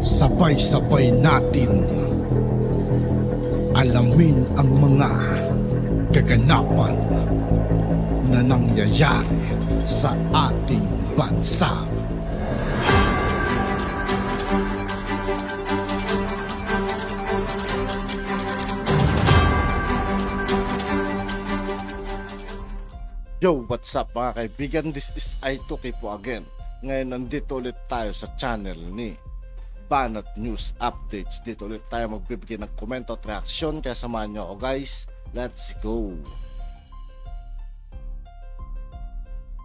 Sabay-sabay natin alamin ang mga kaganapan na nangyayari sa ating bansa. Yo, what's up mga kaibigan? This is I2K po again. Ngayon nandito ulit tayo sa channel ni Banat News Updates. Dito ulit tayo magbibigay ng komento at reaksyon. Kaya samahan nyo ako guys. Let's go!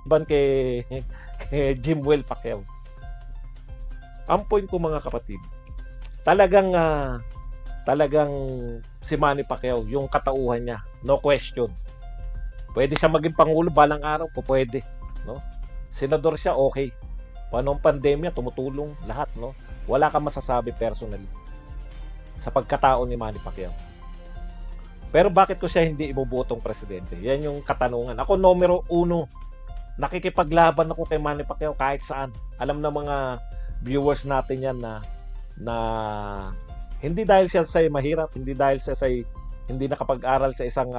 Ban kay Jimwell Pacquiao. Ang point ko mga kapatid, talagang si Manny Pacquiao, yung katauhan niya, no question. Pwede siya maging pangulo balang araw, pwede, no? Senador siya, okay. Panong pandemya, tumutulong lahat, no? Wala kang masasabi personally sa pagkatao ni Manny Pacquiao. Pero bakit ko siya hindi ibobotong presidente? Yan yung katanungan. Ako numero 1. Nakikipaglaban ako kay Manny Pacquiao kahit saan. Alam na mga viewers natin yan na hindi dahil siya sa mahirap, hindi dahil siya sa hindi nakapag-aral sa isang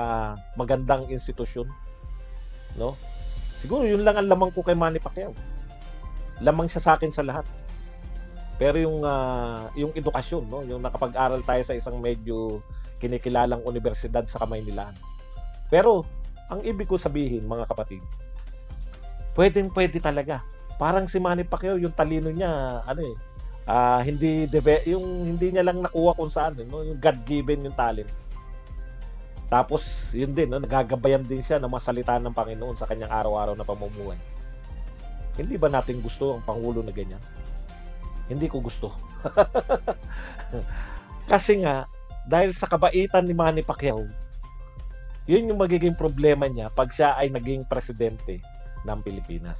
magandang institusyon, no? Siguro yun lang ang lamang ko kay Manny Pacquiao. Lamang siya sa akin sa lahat. Pero yung edukasyon, no, yung nakapag-aral tayo sa isang medyo kinikilalang universidad sa Kamaynilaan. Pero ang ibig ko sabihin, mga kapatid, pwede talaga. Parang si Manny Pacquiao, yung talino niya, hindi niya lang nakuha kung saan, no, yung God-given yung talent. Tapos, yun din, no, nagagabayan din siya ng mga salita ng Panginoon sa kanyang araw-araw na pamumuhay. Hindi ba natin gusto ang Pangulo na ganyan? Hindi ko gusto. Kasi nga, dahil sa kabaitan ni Manny Pacquiao, yun yung magiging problema niya pag siya ay naging presidente ng Pilipinas.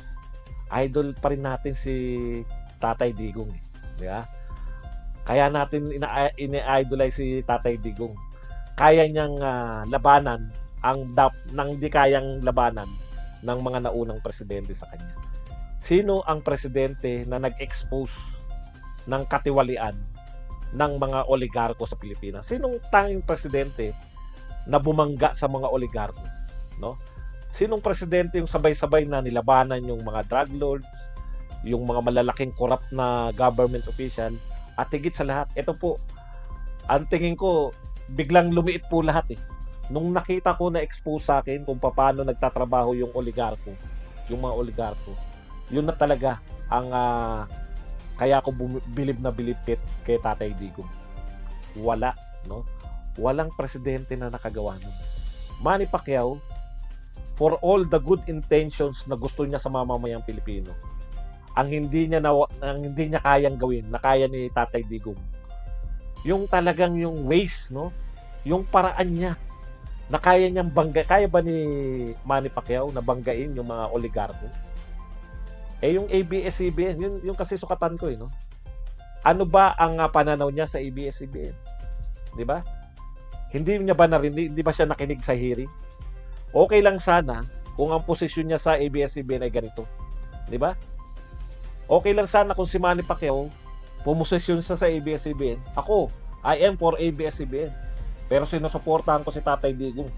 Idol pa rin natin si Tatay Digong. Di ba? Kaya natin ina-idolize si Tatay Digong. Kaya niyang labanan nang di kayang labanan ng mga naunang presidente sa kanya. Sino ang presidente na nag-expose ng katiwalian ng mga oligarko sa Pilipinas? Sinong tanging presidente na bumangga sa mga oligarko, no? Sinong presidente yung sabay-sabay na nilabanan yung mga drug lords, yung mga malalaking corrupt na government official, at higit sa lahat, ito po, ang tingin ko, biglang lumiit po lahat eh. Nung nakita ko na expose sa akin kung paano nagtatrabaho yung oligarko, yung mga oligarko, yun na talaga ang kaya ako bilib na bilib kay Tatay Digong. Wala, no? Walang presidente na nakagawa nun. Manny Pacquiao, for all the good intentions na gusto niya sa mamamayang Pilipino, ang hindi niya kayang gawin, na kaya ni Tatay Digong, yung talagang yung ways, no? Yung paraan niya na kaya niyang kaya ba ni Manny Pacquiao na banggain yung mga oligarko? Yung ABS-CBN, yung kasi sukatan ko no? Ano ba ang pananaw niya sa ABS-CBN? Di ba? Hindi niya ba narinig, hindi ba siya nakinig sa hearing? Okay lang sana kung ang posisyon niya sa ABS-CBN ay ganito. Di ba? Okay lang sana kung si Manny Pacquiao pumosisyon siya sa ABS-CBN. Ako, I am for ABS-CBN. Pero sinusuportahan ko si Tatay Digong.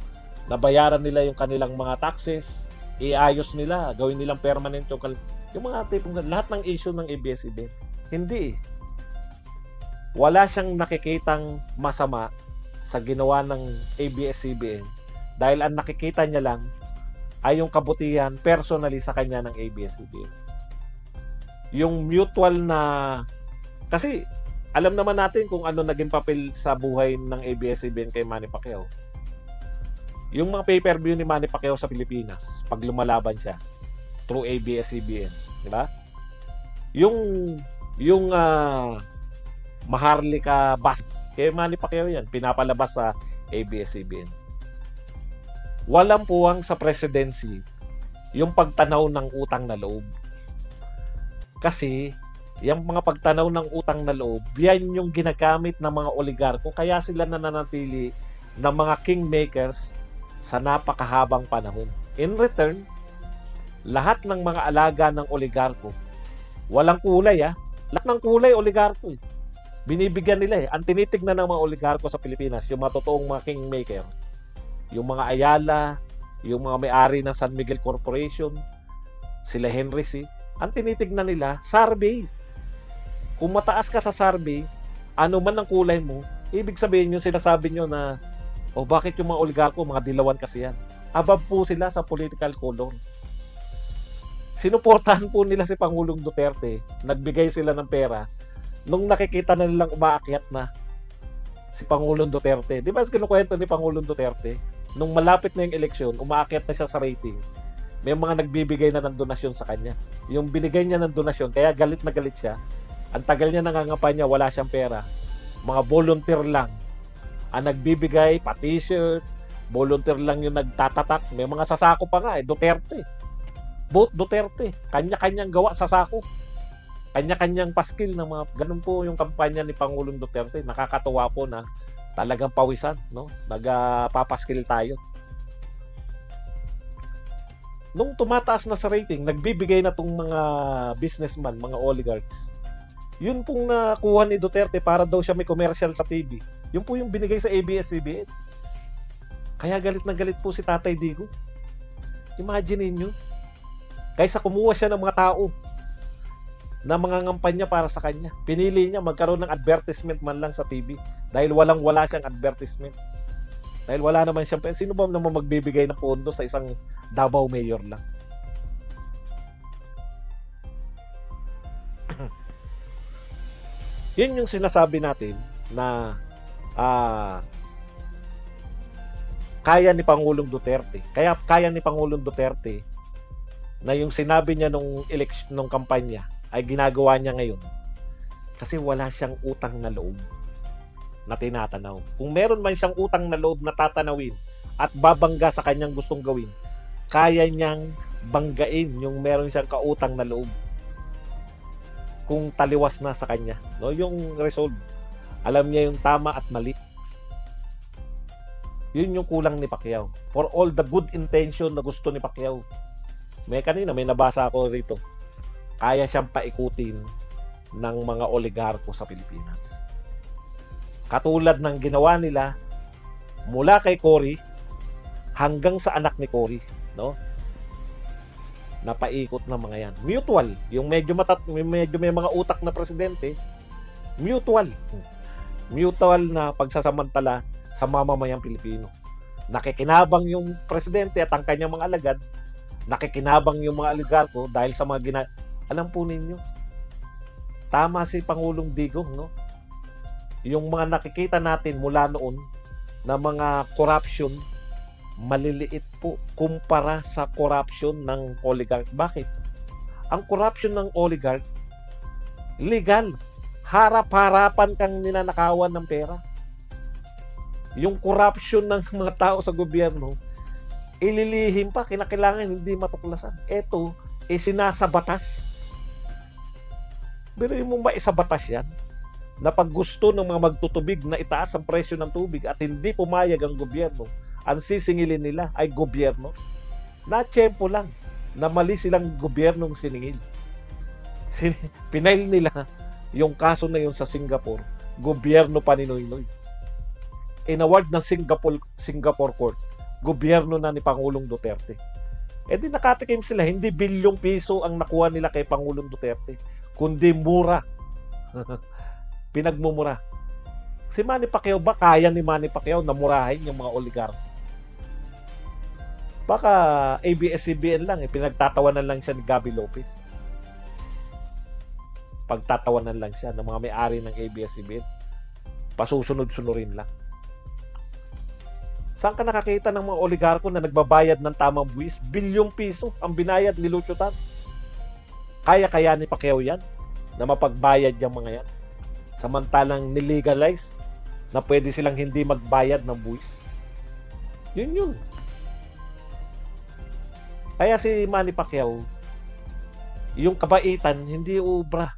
Nabayaran nila yung kanilang mga taxes, iayos nila, gawin nilang permanent yung mga tipong lahat ng issue ng ABS-CBN. Hindi. Wala siyang nakikitang masama sa ginawa ng ABS-CBN dahil ang nakikita niya lang ay yung kabutihan personally sa kanya ng ABS-CBN. Yung mutual na kasi alam naman natin kung ano naging papel sa buhay ng ABS-CBN kay Manny Pacquiao. Yung mga pay-per-view ni Manny Pacquiao sa Pilipinas, pag lumalaban siya through ABS-CBN, di ba? Yung Maharlika Bus kay Manny Pacquiao yan, pinapalabas sa ABS-CBN. Walang puwang sa presidency yung pagtanaw ng utang na loob. Kasi yung mga pagtanaw ng utang na loob, yan yung ginagamit ng mga oligarko, kaya sila nananatili ng mga kingmakers sa napakahabang panahon. In return, lahat ng mga alaga ng oligarko, walang kulay lahat ng kulay oligarko Binibigyan nila eh. Ang tinitignan ng mga oligarko sa Pilipinas, yung mga totoong mga kingmaker, yung mga Ayala, yung mga may-ari ng San Miguel Corporation, sila Henry C. Ang tinitignan nila, survey. Kung mataas ka sa survey, ano man ang kulay mo, ibig sabihin yung sinasabi nyo na, bakit yung mga oligarko, mga dilawan kasi yan. Above po sila sa political color. Sinuportahan po nila si Pangulong Duterte, nagbigay sila ng pera, nung nakikita na nilang umaakyat na si Pangulong Duterte. Di ba kinukwento ni Pangulong Duterte, nung malapit na yung eleksyon, umaakyat na siya sa rating, may mga nagbibigay na ng donasyon sa kanya. Yung binigay niya ng donasyon, kaya galit na galit siya, ang tagal niya nangangampanya, wala siyang pera. Mga volunteer lang ang nagbibigay, pa-t-shirt, volunteer lang yung nagtatatak. May mga sasako pa nga Duterte. Both Duterte. Kanya-kanyang gawa sasako. Kanya-kanyang paskil ng mga, ganun po yung kampanya ni Pangulong Duterte. Nakakatuwa po na talagang pawisan, no? Nagpapaskil tayo. Nung tumataas na sa rating, nagbibigay na tong mga businessman, mga oligarchs. Yun pong nakuha ni Duterte para daw siya may commercial sa TV. Yun po yung binigay sa ABS-CBN. Kaya galit na galit po si Tatay Digo. Imagine niyo. Kaysa kumuha siya ng mga tao na mga ngampanya para sa kanya. Pinili niya magkaroon ng advertisement man lang sa TV. Dahil wala siyang advertisement. Dahil wala naman siyang, sino ba naman magbibigay ng pondo sa isang Davao mayor lang? Yun yung sinasabi natin na kaya ni Pangulong Duterte. Kaya ni Pangulong Duterte na yung sinabi niya nung election, nung kampanya ay ginagawa niya ngayon. Kasi wala siyang utang na loob na tinatanaw. Kung meron man siyang utang na loob na tatanawin at babangga sa kanyang gustong gawin, kaya niyang banggain yung meron siyang kautang na loob. Kung taliwas na sa kanya, no, yung resolve. Alam niya yung tama at mali. Yun yung kulang ni Pacquiao. For all the good intention na gusto ni Pacquiao. May nabasa ako rito. Kaya siyang paikutin ng mga oligarko sa Pilipinas. Katulad ng ginawa nila mula kay Cory hanggang sa anak ni Cory, no? Napaikot ng mga yan. Mutual. Yung medyo may mga utak na presidente, mutual. Mutual na pagsasamantala sa mamamayang Pilipino. Nakikinabang yung presidente at ang kanyang mga alagad, nakikinabang yung mga oligarko dahil sa mga alam po ninyo, tama si Pangulong Digong, no? Yung mga nakikita natin mula noon na mga corruption, maliliit po kumpara sa corruption ng oligarch. Bakit? Ang corruption ng oligarch, legal. Harap-harapan kang ninanakawan ng pera. Yung corruption ng mga tao sa gobyerno, ililihim pa, kinakailangan hindi matuklasan. Ito, sinasabatas. Pero yung mo ba isabatas yan? Na pag gusto ng mga magtutubig na itaas ang presyo ng tubig at hindi pumayag ang gobyerno, ang sisingilin nila ay gobyerno. Na-tiyempo lang na mali silang gobyernong siningil. Pinail nila yung kaso na yun sa Singapore, gobyerno pa ni Noynoy. Inaward ng Singapore Court, gobyerno na ni Pangulong Duterte. Di nakatikim sila, hindi bilyong piso ang nakuha nila kay Pangulong Duterte, kundi mura. Pinagmumura. Si Manny Pacquiao ba, kaya ni Manny Pacquiao na murahin yung mga oligarko? Baka ABS-CBN lang, pinagtatawanan lang siya ni Gabby Lopez. Pagtatawanan lang siya ng mga may-ari ng ABS-CBN. Pasusunod-sunurin lang. Saan ka nakakita ng mga oligarko na nagbabayad ng tamang buwis? Bilyong piso ang binayad ni Lucio Tan. Kaya ni Pacquiao yan na mapagbayad yung mga yan. Samantalang nilegalize na pwede silang hindi magbayad ng buwis. Yun. Kaya si Manny Pacquiao, yung kabaitan, hindi ubra.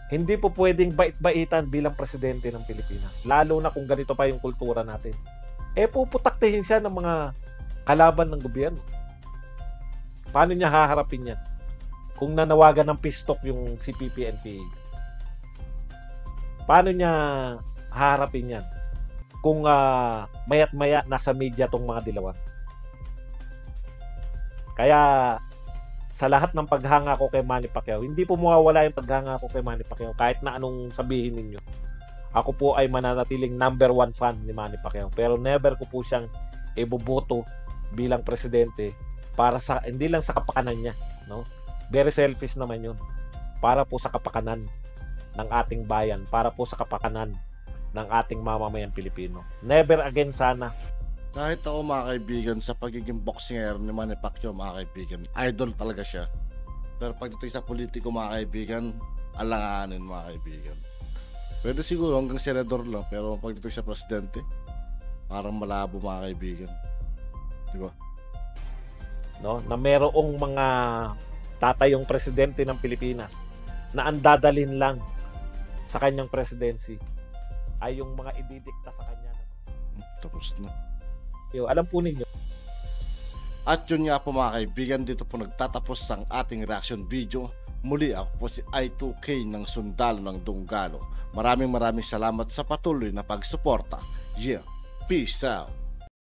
Hindi po pwedeng bait-baitan bilang presidente ng Pilipinas. Lalo na kung ganito pa yung kultura natin. Puputaktihin siya ng mga kalaban ng gobyerno. Paano niya haharapin yan? Kung nanawagan ng pistok yung CPP-NPA. Paano niya haharapin yan? Kung maya't maya nasa media tong mga dilawan. Kaya sa lahat ng paghanga ko kay Manny Pacquiao, hindi po mawawala yung paghanga ko kay Manny Pacquiao kahit na anong sabihin ninyo. Ako po ay mananatiling number 1 fan ni Manny Pacquiao, pero never ko po siyang iboboto bilang presidente para sa hindi lang sa kapakanan niya, no? Very selfish naman 'yun. Para po sa kapakanan ng ating bayan, para po sa kapakanan ng ating mamamayang Pilipino. Never again sana. Kahit ako mga kaibigan sa pagiging boxer ni Manny Pacquiao mga kaibigan, idol talaga siya. Pero pagdating sa politiko mga kaibigan, alanganin mga kaibigan. Pwede siguro hanggang senador lang, pero pagdating sa presidente, parang malabo mga kaibigan. Di ba? No? Na merong mga tatayong presidente ng Pilipinas na ang dadalhin lang sa kanyang presidency ay yung mga ididikta sa kanya. Tapos na. Alam po ninyo. At yun nga po mga kaibigan, dito po nagtatapos ang ating reaction video. Muli ako po si I2K ng Sundalo ng Dunggalo. Maraming salamat sa patuloy na pagsuporta. Yeah, peace out.